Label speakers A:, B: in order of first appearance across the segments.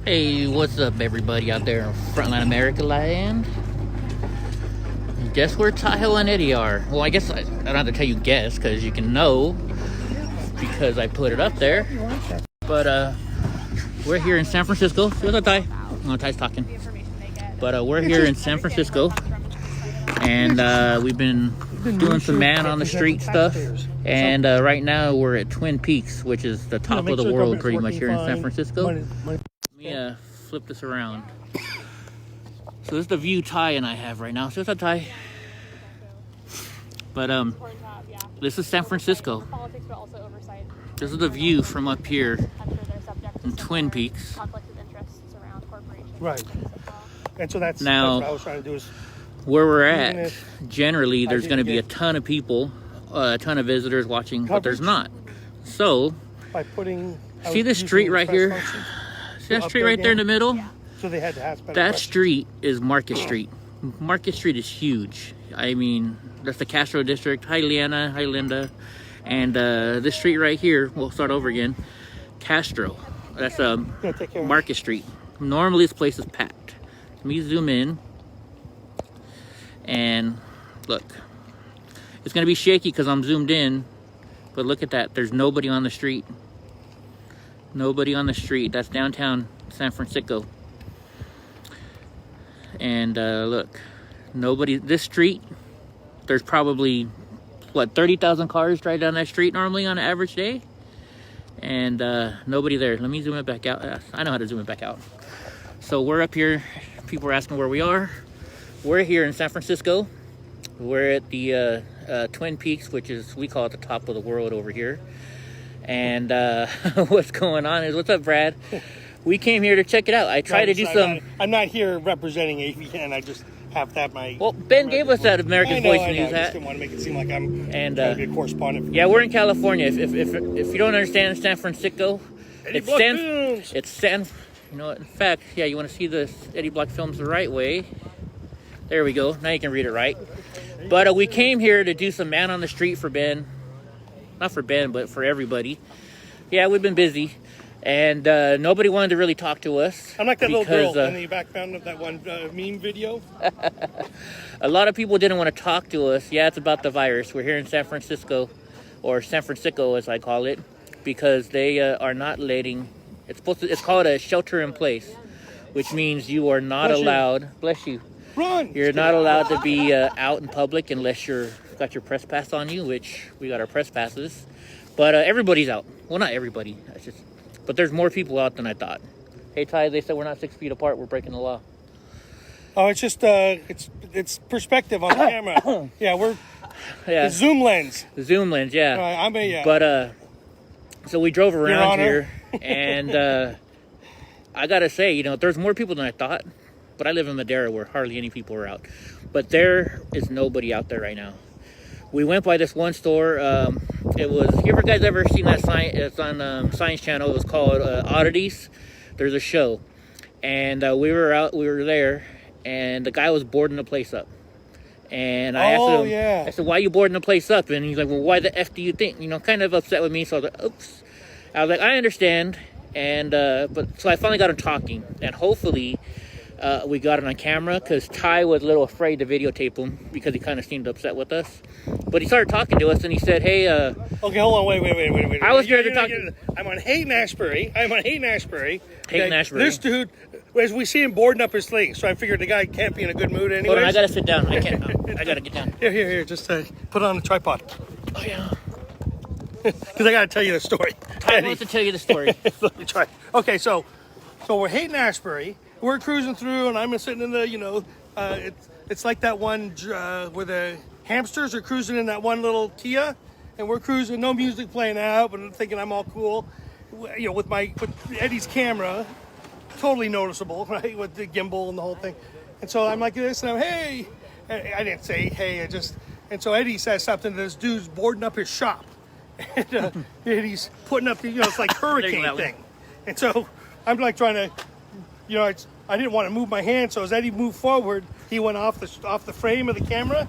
A: Hey, what's up, everybody out there in Frontline America land? Guess where Tahoe and Eddie are? Well, I guess I don't have to tell you guess, because you can know, because I put it up there. But we're here in San Francisco. What's up, Ty? Oh, Ty's talking. But we're here in San Francisco, and we've been doing some man on the street stuff. And right now we're at Twin Peaks, which is the top of the world pretty much here in San Francisco. Let me flip this around. So this is the view Ty and I have right now. So what's up, Ty? But this is San Francisco. This is the view from up here in Twin Peaks.
B: Right. And so that's
A: now
B: what I was trying to do is
A: where we're at. Generally, there's going to be a ton of people, a ton of visitors watching, but there's not. So,
B: by putting
A: see this street right here? See that street right there in the middle?
B: Yeah. So they had to ask
A: that street is Market Street. Market Street is huge. I mean, that's the Castro district. Hi, Leanna. Hi, Linda. And this street right here, we'll start over again. Castro. That's Market Street. Normally, this place is packed. Let me zoom in. And look. It's going to be shaky because I'm zoomed in. But look at that. There's nobody on the street. Nobody on the street. That's downtown San Francisco. And look, nobody. This street, there's probably what 30,000 cars drive down that street normally on an average day, and nobody there. Let me zoom it back out. I know how to zoom it back out. So we're up here. People are asking where we are. We're here in San Francisco. We're at the Twin Peaks, which is, we call it the top of the world over here. And what's going on is, what's up, Brad? We came here to check it out. I tried to do some...
B: I'm not here representing AVN. I just have that my...
A: Well, Ben gave us that American Voice News hat.
B: I just didn't want to make it seem like I'm trying to be a correspondent.
A: Yeah, we're in California. If you don't understand San Francisco, it's San... You know, in fact, yeah, you want to see the Eddie Block Films the right way. There we go. Now you can read it right. But we came here to do some man on the street for Ben. Not for Ben, but for everybody. Yeah, we've been busy. And nobody wanted to really talk to us.
B: I'm like that little girl in the background of that one meme video.
A: A lot of people didn't want to talk to us. Yeah, it's about the virus. We're here in San Francisco, or San Francisco as I call it, because they are not letting... It's called a shelter in place, which means you are not allowed... Bless you.
B: Run!
A: You're not allowed to be out in public unless you've got your press pass on you, which we got our press passes. But everybody's out. Well, not everybody. But there's more people out than I thought. Hey, Ty, they said we're not 6 feet apart. We're breaking the law.
B: Oh, it's just it's perspective on the camera. Yeah, the zoom lens.
A: The zoom lens, yeah.
B: I'm a
A: But so we drove around here, and I gotta say, you know, there's more people than I thought. But I live in Madera where hardly any people are out. But there is nobody out there right now. We went by this one store. It was, you guys ever seen that sign? It's on Science Channel. It was called Oddities. There's a show. And we were there, and the guy was boarding the place up. And I asked him, I said, why are you boarding the place up? And he's like, well, why the F do you think? You know, kind of upset with me. So I was like, oops. I was like, I understand. And, so I finally got him talking. And hopefully... we got it on camera because Ty was a little afraid to videotape him because he kind of seemed upset with us. But he started talking to us and he said, hey...
B: okay, hold on, wait.
A: I was here to talk...
B: I'm on Haight Ashbury.
A: Haight Ashbury.
B: This dude, as we see him boarding up his thing, so I figured the guy can't be in a good mood anyway.
A: Hold on, I gotta sit down. I can't. I gotta get down.
B: Here. Just put it on the tripod.
A: Oh, yeah.
B: Because I gotta tell you the story.
A: Ty wants to tell you the story.
B: Let me try. Okay, so we're Haight Ashbury. We're cruising through, and I'm sitting in the, it's like that one where the hamsters are cruising in that one little Kia, and we're cruising, no music playing out, but I'm thinking I'm all cool, you know, with Eddie's camera, totally noticeable, right, with the gimbal and the whole thing. And so I'm like this, and I'm, hey, and I didn't say hey, and so Eddie says something to this dude's boarding up his shop, and he's putting up the, it's like hurricane thing, and so I'm like trying to. I didn't want to move my hand, so as Eddie moved forward, he went off the frame of the camera.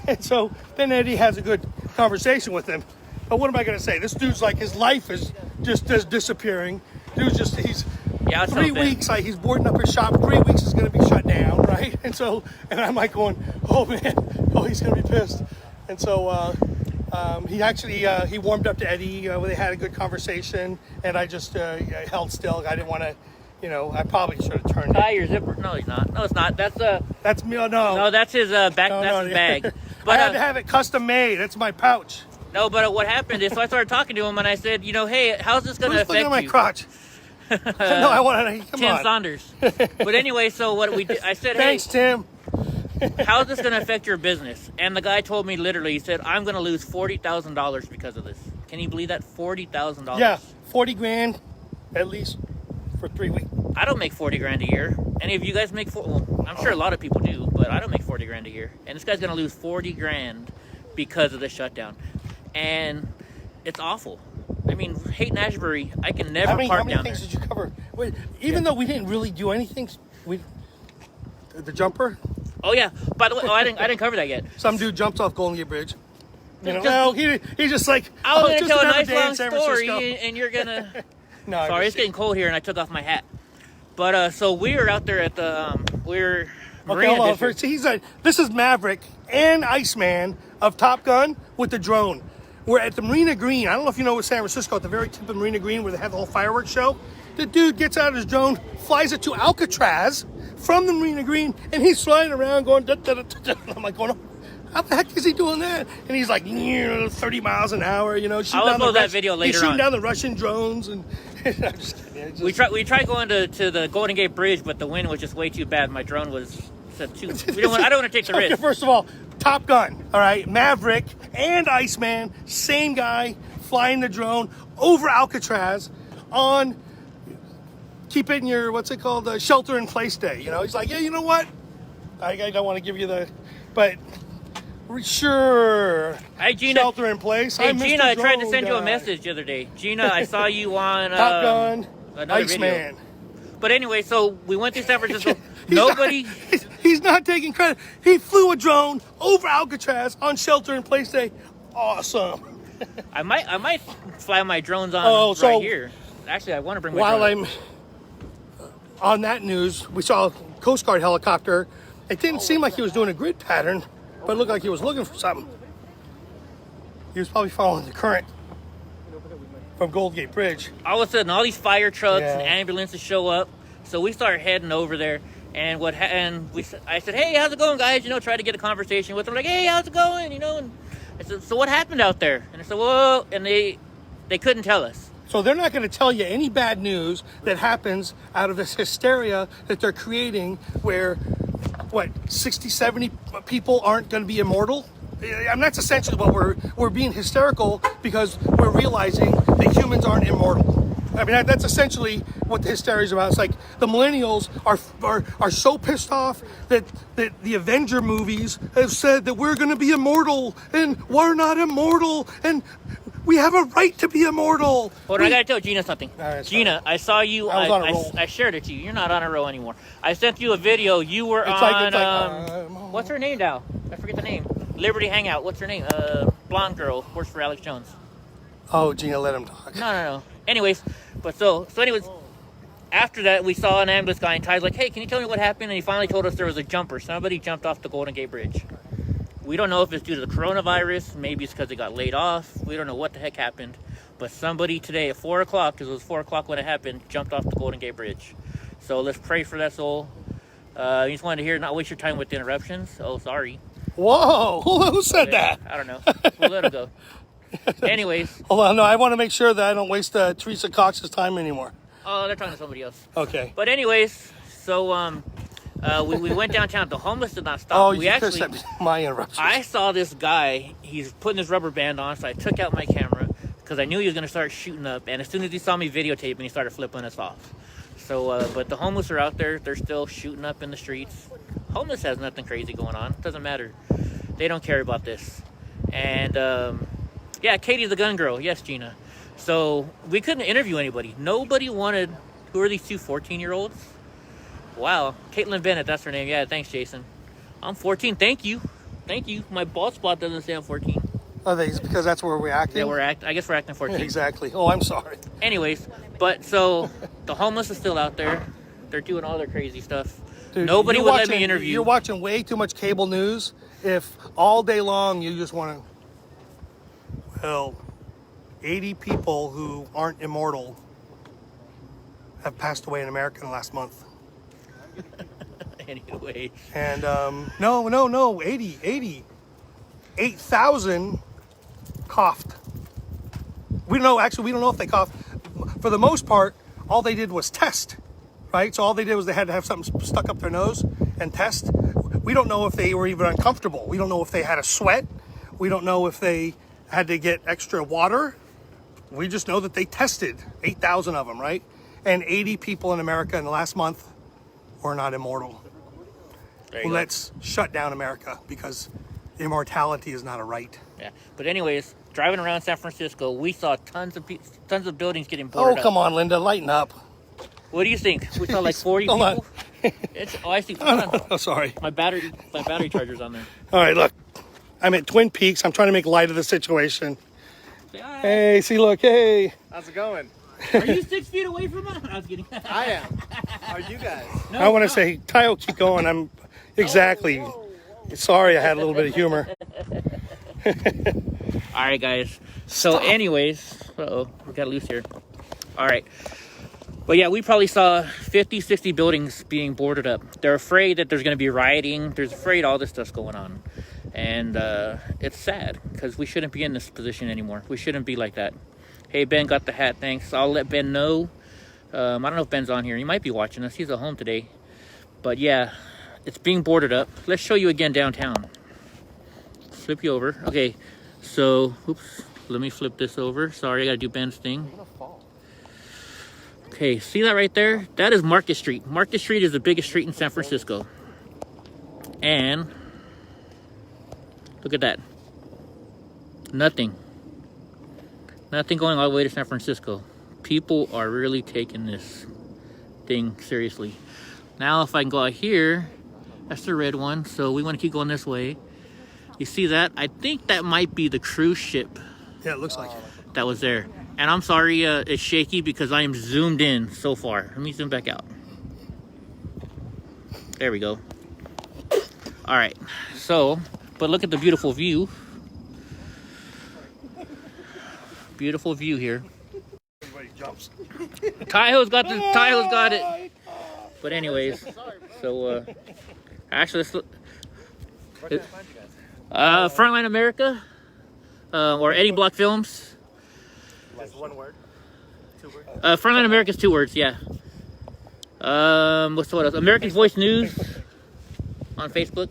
B: And so then Eddie has a good conversation with him. But what am I going to say? This dude's like, his life is just disappearing. Dude's just,
A: Yeah,
B: 3 weeks, he's boarding up his shop. 3 weeks is going to be shut down, right? And I'm like going, oh man, he's going to be pissed. And so he warmed up to Eddie. They had a good conversation, and I just held still. I didn't want to, I probably should have turned
A: Tie your zipper. No, he's not. No, it's not.
B: That's me. No,
A: no, that's his back.
B: No,
A: that's
B: no,
A: his bag. But
B: I had to have it custom made. That's my pouch.
A: No, but what happened is, so I started talking to him, and I said, hey, how's this going to affect you?
B: Look at my crotch. No, I want to. Come
A: Tim
B: on.
A: Saunders. But anyway, so what we did, I said,
B: Thanks, Tim.
A: How's this going to affect your business? And the guy told me literally, he said, I'm going to lose $40,000 because of this. Can you believe that? $40,000.
B: Yeah, 40 grand at least for 3 weeks.
A: I don't make 40 grand a year. Any of you guys make well, I'm sure a lot of people do, but I don't make 40 grand a year. And this guy's going to lose 40 grand because of the shutdown. And it's awful. I mean, Haight Ashbury, I can never park down there. How many
B: things did you cover? Wait, even though we didn't really do anything, the jumper.
A: Oh yeah. By the way, I didn't cover that yet.
B: Some dude jumps off Golden Gate Bridge. He's just like.
A: I was gonna tell a nice long story, and you're gonna.
B: No,
A: sorry, it's getting cold here, and I took off my hat. But so we were out there at the Marina District.
B: This is Maverick and Iceman of Top Gun with the drone. We're at the Marina Green. I don't know if you know, San Francisco, at the very tip of Marina Green where they have the whole fireworks show. The dude gets out his drone, flies it to Alcatraz from the Marina Green, and he's flying around going, da, da, da, da. I'm like, going, how the heck is he doing that? And he's like, 30 miles an hour,
A: I'll upload that video later on.
B: He's shooting down the Russian drones. And I'm just kidding.
A: We tried going to the Golden Gate Bridge, but the wind was just way too bad. My drone was too. I don't want to take the risk.
B: First of all, Top Gun, all right? Maverick and Iceman, same guy, flying the drone over Alcatraz on, keep it in your, what's it called, shelter in place day. He's like, yeah, you know what? I don't want to give you but sure.
A: Hey, Gina.
B: Shelter in place.
A: Hey, Gina, I tried to send you a message the other day. Gina, I saw you on
B: Top Gun,
A: Iceman. But anyway, so we went to San Francisco.
B: He's not taking credit. He flew a drone over Alcatraz on shelter in place day. Awesome.
A: I might fly my drones on right here. Actually, I want to bring my drone.
B: While I'm on that news, we saw a Coast Guard helicopter. It didn't seem like he was doing a grid pattern, but it looked like he was looking for something. He was probably following the current from Golden Gate Bridge.
A: All of a sudden, all these fire trucks and ambulances show up. So we start heading over there. And I said, hey, how's it going, guys? Try to get a conversation with them. Like, hey, how's it going? And I said, so what happened out there? And I said, well, and they couldn't tell us.
B: So they're not going to tell you any bad news that happens out of this hysteria that they're creating where, 60, 70 people aren't going to be immortal? And that's essentially what we're being hysterical because we're realizing that humans aren't immortal. I mean, that's essentially what the hysteria is about. It's like the millennials are so pissed off that the Avenger movies have said that we're going to be immortal and we're not immortal and we have a right to be immortal.
A: Hold on, I got to tell Gina something.
B: Right,
A: Gina, I saw you.
B: I was on a roll.
A: I shared it to you. You're not on a roll anymore. I sent you a video. You were what's her name now? I forget the name. Liberty Hangout. What's her name? Blonde girl. Works for Alex Jones.
B: Oh, Gina, let him talk.
A: No. Anyways, after that, we saw an ambulance guy, and Ty's like, hey, can you tell me what happened? And he finally told us there was a jumper. Somebody jumped off the Golden Gate Bridge. We don't know if it's due to the coronavirus. Maybe it's because they got laid off. We don't know what the heck happened. But somebody today at 4 o'clock, because it was 4 o'clock when it happened, jumped off the Golden Gate Bridge. So let's pray for that soul. You just wanted to hear, not waste your time with the interruptions. Oh, sorry.
B: Whoa, who said that?
A: I don't know. We'll let it go. Anyways.
B: Hold on, no, I want to make sure that I don't waste Teresa Cox's time anymore.
A: Oh, they're talking to somebody else.
B: Okay.
A: But anyways, so we went downtown. The homeless did not stop.
B: Oh, you pissed at my interruptions.
A: I saw this guy. He's putting his rubber band on, so I took out my camera because I knew he was going to start shooting up. And as soon as he saw me videotaping, he started flipping us off. So, but the homeless are out there. They're still shooting up in the streets. Homeless has nothing crazy going on. It doesn't matter. They don't care about this. And yeah, Katie's the gun girl. Yes, Gina. So we couldn't interview anybody. Nobody wanted. Who are these two 14-year-olds? Wow. Caitlin Bennett, that's her name. Yeah, thanks, Jason. I'm 14. Thank you. My bald spot doesn't say I'm 14.
B: Are they because that's where we're acting?
A: Yeah, I guess we're acting 14.
B: Exactly. Oh, I'm sorry.
A: Anyways, but so the homeless is still out there. They're doing all their crazy stuff.
B: Dude,
A: Nobody would let me interview.
B: You're watching way too much cable news if all day long you just want to... Well, 80 people who aren't immortal have passed away in America in the last month.
A: Anyway.
B: And no, 80. 8,000 coughed. We don't know if they coughed. For the most part, all they did was test, right? So all they did was they had to have something stuck up their nose and test. We don't know if they were even uncomfortable. We don't know if they had a sweat. We don't know if they had to get extra water. We just know that they tested 8,000 of them, right? And 80 people in America in the last month were not immortal. Let's shut down America because immortality is not a right.
A: Yeah, but anyways, driving around San Francisco, we saw tons of buildings getting boarded up.
B: Oh, come on, Linda, lighten up.
A: What do you think? We saw like 40
B: Hold
A: people.
B: on.
A: I see. Hold on.
B: Oh, sorry.
A: My battery charger's on there.
B: All right, look. I'm at Twin Peaks. I'm trying to make light of the situation.
A: Say hi.
B: Hey, see, look, hey.
C: How's it going?
A: Are you 6 feet away from us? I was kidding.
C: I am. Are you guys?
A: No,
B: I want to say, Tayo, keep going. I'm exactly. Sorry, I had a little bit of humor.
A: All right, guys. So, anyways, we got loose here. All right. But yeah, we probably saw 50, 60 buildings being boarded up. They're afraid that there's going to be rioting. There's afraid all this stuff's going on. And it's sad because we shouldn't be in this position anymore. We shouldn't be like that. Hey, Ben got the hat. Thanks. I'll let Ben know. I don't know if Ben's on here. He might be watching us. He's at home today. But yeah, it's being boarded up. Let's show you again downtown. Flip you over. Okay, so, oops. Let me flip this over. Sorry, I got to do Ben's thing. Okay, see that right there? That is Market Street. Market Street is the biggest street in San Francisco. And look at that. Nothing going all the way to San Francisco. People are really taking this thing seriously. Now if I can go out here, that's the red one, so we want to keep going this way. You see that? I think that might be the cruise ship.
B: Yeah, it looks like it.
A: That was there. And I'm sorry it's shaky because I am zoomed in so far. Let me zoom back out. There we go. All right, so, but look at the beautiful view. Beautiful view here.
B: Everybody jumps.
A: Tahoe's got it. But anyways, so actually, let's look.
C: Where can I find you guys?
A: Frontline America, or Eddie Block Films.
C: Just one word? 2 words?
A: Frontline America is 2 words, yeah. What else? American Voice News on Facebook.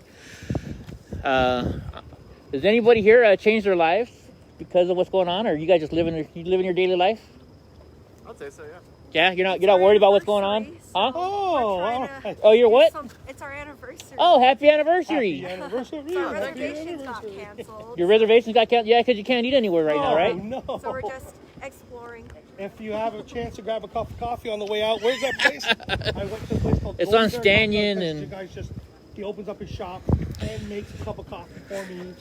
A: Does anybody here change their lives because of what's going on, or you guys just living your daily life?
C: I'd say so, yeah.
A: Yeah, you're not worried about what's going on, huh?
B: Oh, all right.
A: Oh, you're what?
D: It's our anniversary.
A: Oh, happy anniversary!
B: Happy anniversary.
D: Our reservations got canceled.
A: Your reservations got canceled, yeah, because you can't eat anywhere right now, right?
B: No.
D: So we're just exploring.
B: If you have a chance to grab a cup of coffee on the way out, where's that place? I went to a place called
A: It's
B: Golden
A: on
B: Bear
A: Stanyan
B: Coffee.
A: and-
B: The guy's he opens up his shop and makes a cup of coffee for me.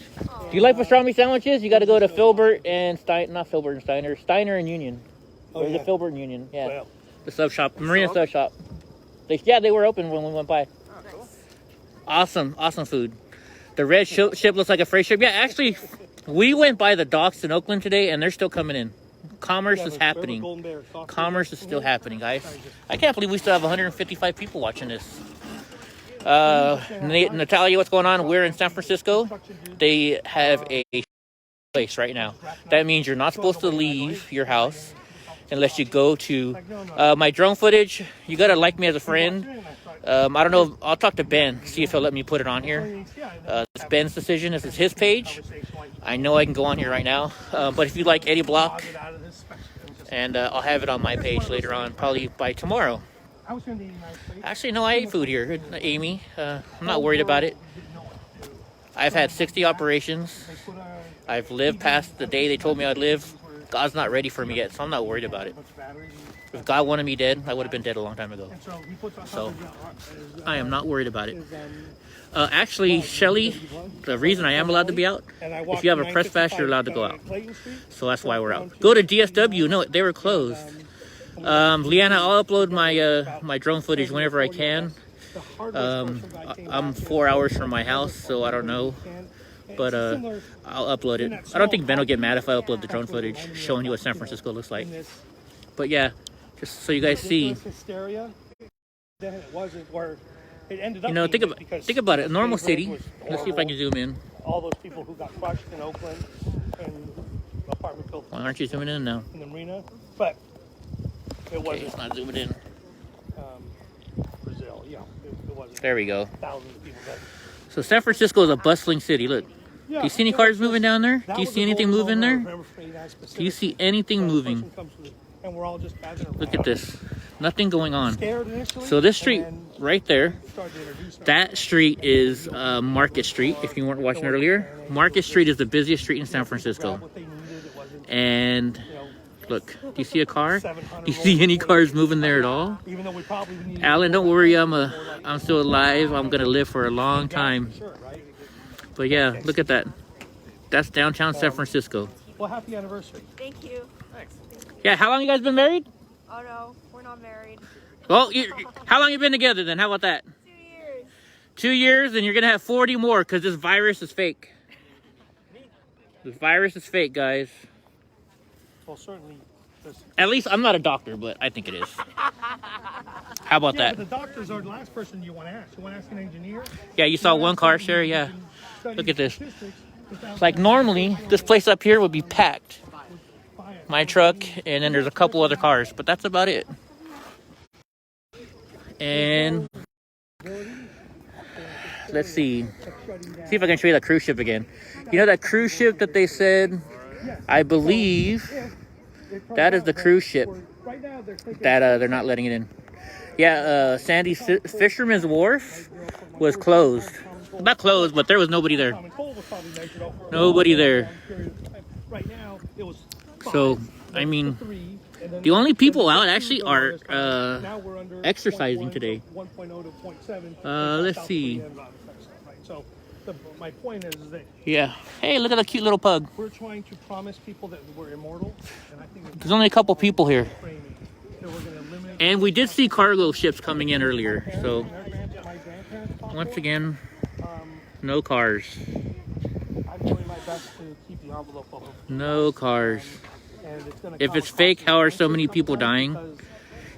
A: Do you like pastrami sandwiches? You got to go to Filbert and Steiner and Union.
B: Oh,
A: Or is
B: yeah.
A: it Filbert and Union? Yeah,
B: Well,
A: the sub shop, Marina sub shop. They were open when we went by. Awesome food. The red ship looks like a freight ship. Yeah, actually, we went by the docks in Oakland today, and they're still coming in. Commerce is happening.
B: Golden Bear Coffee.
A: Commerce is still happening, guys. I can't believe we still have 155 people watching this. Natalia, what's going on? We're in San Francisco. They have a place right now. That means you're not supposed to leave your house unless you go to my drone footage. You gotta like me as a friend. I don't know. I'll talk to Ben, see if he'll let me put it on here. It's Ben's decision. This is his page. I know I can go on here right now. But if you like Eddie Block, and I'll have it on my page later on, probably by tomorrow. Actually, no, I ate food here, Amy. I'm not worried about it. I've had 60 operations. I've lived past the day they told me I'd live. God's not ready for me yet, so I'm not worried about it. If God wanted me dead, I would have been dead a long time ago.
B: And so he puts
A: So I am not worried about it. Actually, Shelly, the reason I am allowed to be out, if you have a press pass, you're allowed to go out. So that's why we're out. Go to DSW. No, they were closed. Leanna, I'll upload my my drone footage whenever I can. I'm 4 hours from my house, so I don't know. But I'll upload it. I don't think Ben will get mad if I upload the drone footage showing you what San Francisco looks like. But yeah, just so you guys see. You know, think about it. A normal city. Let's see if I can zoom in.
B: All those people who got crushed in Oakland and apartment buildings.
A: Why aren't you zooming in now?
B: In the marina, but it wasn't.
A: Okay, it's not zooming in.
B: Brazil, yeah, it wasn't.
A: There we go.
B: Thousands of people dead.
A: So San Francisco is a bustling city. Look. Do you see any cars moving down there? Do you see anything moving there? Do you see anything moving? Look at this. Nothing going on. So this street right there, that street is Market Street, if you weren't watching earlier. Market Street is the busiest street in San Francisco. And look, do you see a car? Do you see any cars moving there at all? Alan, don't worry, I'm still alive. I'm gonna live for a long time. But yeah, look at that. That's downtown San Francisco.
B: Well, happy anniversary.
D: Thank you.
C: Thanks.
A: Yeah, how long you guys been married?
D: Oh no, we're not married.
A: Well, how long you been together then? How about that?
D: 2 years.
A: 2 years, and you're gonna have 40 more because this virus is fake. This virus is fake, guys.
B: Well, certainly.
A: At least I'm not a doctor, but I think it is. How about that?
B: But the doctors are the last person you want to ask. You want to ask an engineer?
A: Yeah, you saw one car share. Yeah. Look at this. Like normally, this place up here would be packed. My truck, and then there's a couple other cars, but that's about it. And let's see if I can show you that cruise ship again. You know that cruise ship that they said, I believe that is the cruise ship that they're not letting it in. Yeah, Sandy's Fisherman's Wharf was closed. Not closed, but there was nobody there. Nobody there. So, I mean, the only people out actually are exercising today. Let's see.
B: My point is that
A: yeah. Hey, look at that cute little pug.
B: we're trying to promise people that we're immortal, and I think
A: There's only a couple people here.
B: framing that we're going to eliminate.
A: And we did see cargo ships coming in earlier. So, once again, no cars.
B: I'm doing my best to keep the envelope open.
A: No cars.
B: And it's gonna
A: If
B: cost
A: it's fake, how are so many people dying?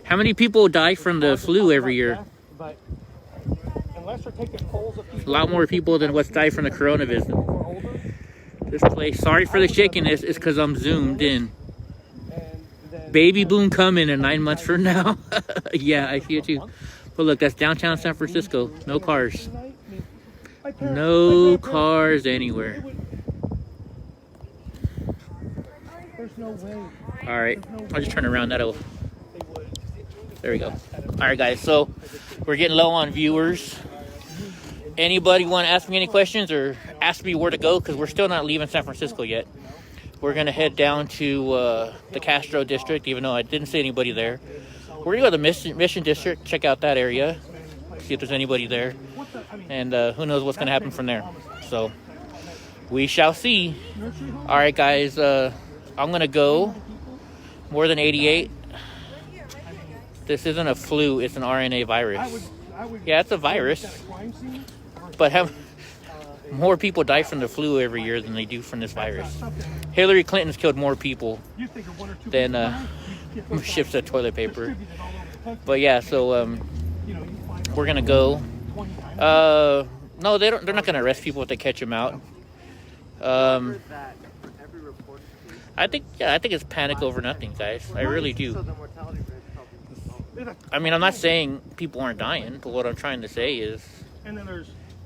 A: How many people die from the flu every year?
B: But unless they're taking polls of
A: A
B: people
A: lot more people than what's died from the coronavirus.
B: who are older,
A: This place, sorry for the shakiness, it's because I'm zoomed in.
B: and then
A: Baby boom coming in 9 months from now. Yeah, I see it too. But look, that's downtown San Francisco. No cars. No cars anywhere.
B: there's no way
A: All right, I'll just turn around. That'll. There we go. All right, guys. So we're getting low on viewers. Anybody want to ask me any questions or ask me where to go? Because we're still not leaving San Francisco yet. We're gonna head down to the Castro district, even though I didn't see anybody there. We're gonna go to the Mission District, check out that area, see if there's anybody there, and who knows what's gonna happen from there. So we shall see. All right, guys. I'm gonna go. More than 88. This isn't a flu, it's an RNA virus. Yeah, it's a virus. But have more people die from the flu every year than they do from this virus. Hillary Clinton's killed more people than ships of toilet paper. But yeah, so we're gonna go. No, they're not gonna arrest people if they catch them out. I think it's panic over nothing, guys. I really do. I mean, I'm not saying people aren't dying, but what I'm trying to say is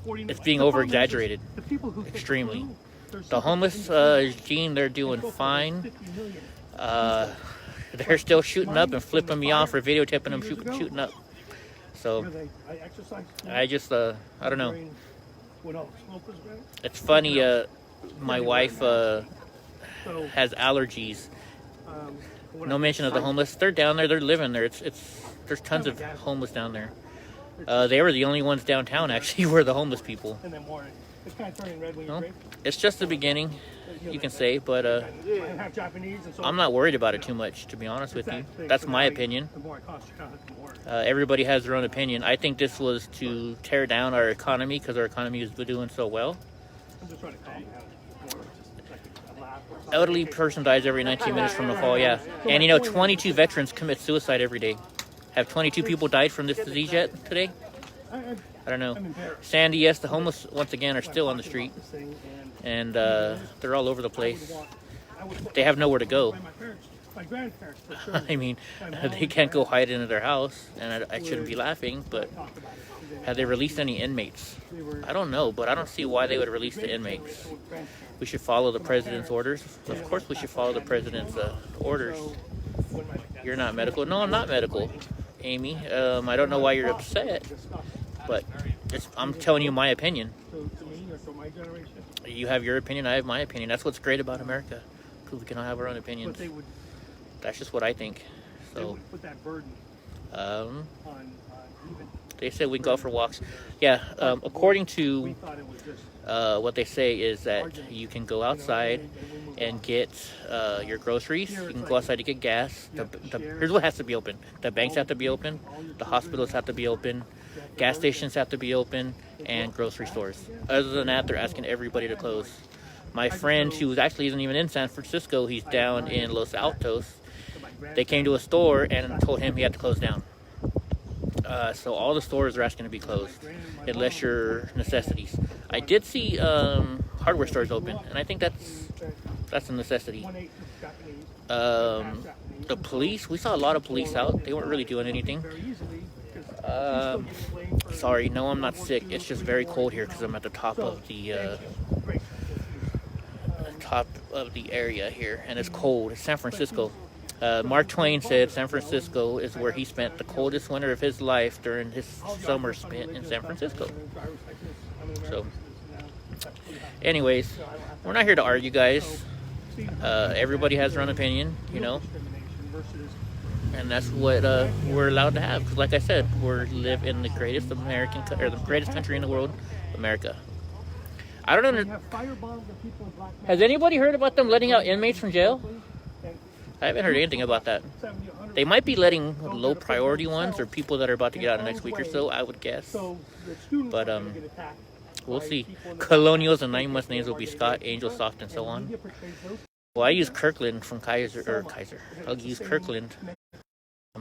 A: it's being over-exaggerated extremely. The homeless, Gene, they're doing fine. They're still shooting up and flipping me off for videotaping them shooting up. So I just, I don't know. It's funny, my wife has allergies. No mention of the homeless. They're down there. They're living there. There's tons of homeless down there. They were the only ones downtown, actually, were the homeless people.
B: And then more. It's kind of turning red when you
A: Well,
B: drink.
A: it's just the beginning, you can say, but
B: Half Japanese and so
A: I'm not worried about it too much, to be honest with you. That's my opinion.
B: The more it costs, the more.
A: Everybody has their own opinion. I think this was to tear down our economy because our economy is doing so well.
B: I'm just trying to calm you down. More just like a laugh or something.
A: Elderly person dies every 19 minutes from the fall, yeah. And you know, 22 veterans commit suicide every day. Have 22 people died from this disease yet today? I don't know. Sandy, yes, the homeless, once again, are still on the street. And they're all over the place. They have nowhere to go.
B: My grandparents, for sure.
A: I mean, they can't go hide into their house. And I shouldn't be laughing, but have they released any inmates? I don't know, but I don't see why they would release the inmates. We should follow the president's orders. Of course we should follow the president's orders. You're not medical? No, I'm not medical, Amy. I don't know why you're upset, but I'm telling you my opinion. You have your opinion, I have my opinion. That's what's great about America, because we can all have our own opinions. That's just what I think. So, they said we can go for walks. Yeah, according to what they say is that you can go outside and get your groceries. You can go outside to get gas. Here's what has to be open. The banks have to be open. The hospitals have to be open. Gas stations have to be open. And grocery stores. Other than that, they're asking everybody to close. My friend, who actually isn't even in San Francisco, he's down in Los Altos. They came to a store and told him he had to close down. So all the stores are asking to be closed, unless your necessities. I did see hardware stores open, and I think that's a necessity. The police, we saw a lot of police out. They weren't really doing anything. Sorry, no, I'm not sick. It's just very cold here because I'm at the top of the area here, and it's cold. It's San Francisco. Mark Twain said San Francisco is where he spent the coldest winter of his life during his summer spent in San Francisco. So, anyways, we're not here to argue, guys. Everybody has their own opinion, you know. And that's what we're allowed to have. Because like I said, we live in the greatest the greatest country in the world, America. I don't know. Has anybody heard about them letting out inmates from jail? I haven't heard anything about that. They might be letting low priority ones or people that are about to get out in the next week or so, I would guess. But we'll see. Colonials and 9 months names will be Scott, Angel, Soft, and so on. Well, I use Kirkland from Kaiser. I'll use Kirkland.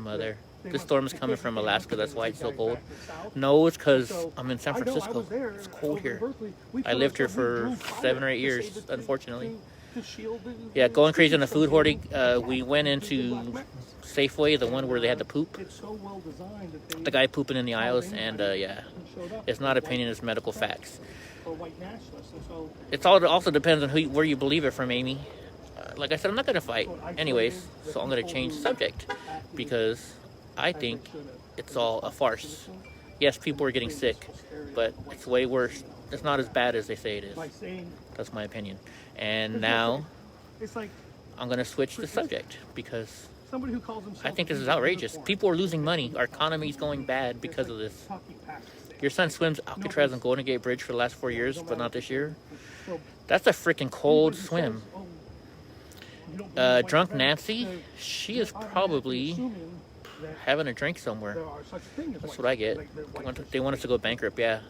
A: There. This storm is coming from Alaska, that's why it's so cold. No, it's because I'm in San Francisco. It's cold here. I lived here for 7 or 8 years, unfortunately. Yeah, going crazy on the food hoarding. We went into Safeway, the one where they had the poop. The guy pooping in the aisles, and yeah, it's not opinion, it's medical facts. It also depends on where you believe it from, Amy. Like I said, I'm not going to fight anyways, so I'm going to change the subject because I think it's all a farce. Yes, people are getting sick, but it's way worse. It's not as bad as they say it is. That's my opinion. And now I'm going to switch the subject because I think this is outrageous. People are losing money. Our economy is going bad because of this. Your son swims Alcatraz and Golden Gate Bridge for the last 4 years, but not this year. That's a freaking cold swim. Drunk Nancy, she is probably having a drink somewhere. That's what I get. They want us to go bankrupt, yeah.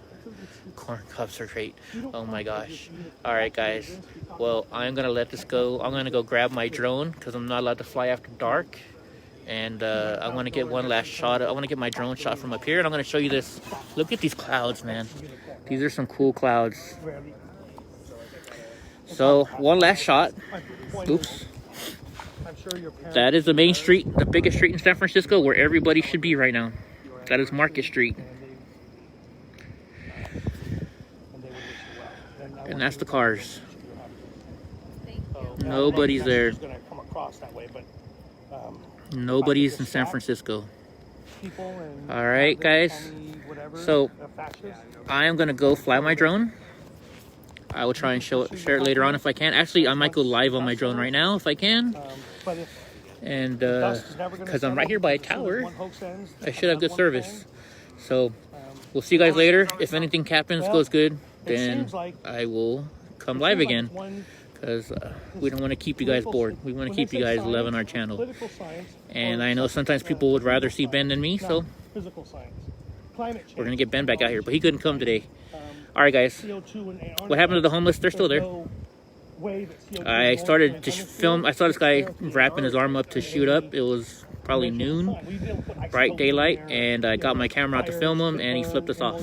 A: Corn cobs are great. Oh my gosh. Alright guys, well I'm gonna let this go. I'm gonna go grab my drone because I'm not allowed to fly after dark. And I want to get one last shot. I want to get my drone shot from up here, and I'm going to show you this. Look at these clouds, man. These are some cool clouds. So, one last shot. Oops. That is the main street, the biggest street in San Francisco, where everybody should be right now. That is Market Street. And that's the cars. Nobody's there. Nobody's in San Francisco. Alright guys, so I am going to go fly my drone. I will try and share it later on if I can. Actually, I might go live on my drone right now if I can. And
B: Dust is never gonna
A: because I'm
B: settle.
A: right here by a
B: As soon as
A: tower,
B: one hoax ends,
A: I should have good
B: one
A: service.
B: thing.
A: So we'll see you guys later. If anything happens,
B: Well,
A: goes good,
B: it
A: then
B: seems like-
A: I will come
B: It
A: live
B: seems like
A: again.
B: one
A: Because we don't want to keep you guys bored. We want to keep you guys loving our channel.
B: political science
A: And
B: or
A: I know sometimes people would rather see Ben than me,
B: not
A: so
B: physical science. Climate change.
A: we're going to get Ben back out here. But he couldn't come today. All right, guys.
B: CO2 in Antarctica.
A: What happened to the homeless? They're still there.
B: There's no way that CO2
A: I
B: is
A: started
B: going
A: to
B: to
A: film. I saw this guy wrapping his arm up to shoot up. It was probably noon, bright daylight, and I got my camera out to film him, and he flipped us off.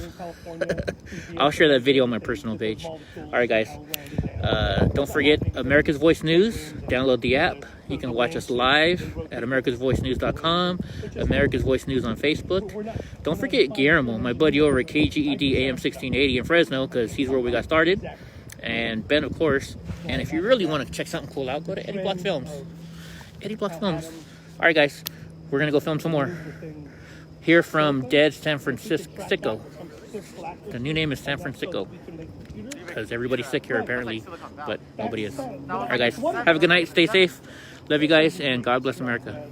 A: I'll share that video on my personal page. All right, guys. Don't forget America's Voice News. Download the app. You can watch us live at americasvoicenews.com, America's Voice News on Facebook. Don't forget Guillermo, my buddy over at KGED AM 1680 in Fresno, because he's where we got started. And Ben, of course. And if you really want to check something cool out, go to Eddie Block Films. Eddie Block Films. All right, guys. We're going to go film some more. Here from Dead San Francisco. The new name is San Francisco. Because everybody's sick here, apparently. But nobody is. All right, guys. Have a good night. Stay safe. Love you guys. And God bless America.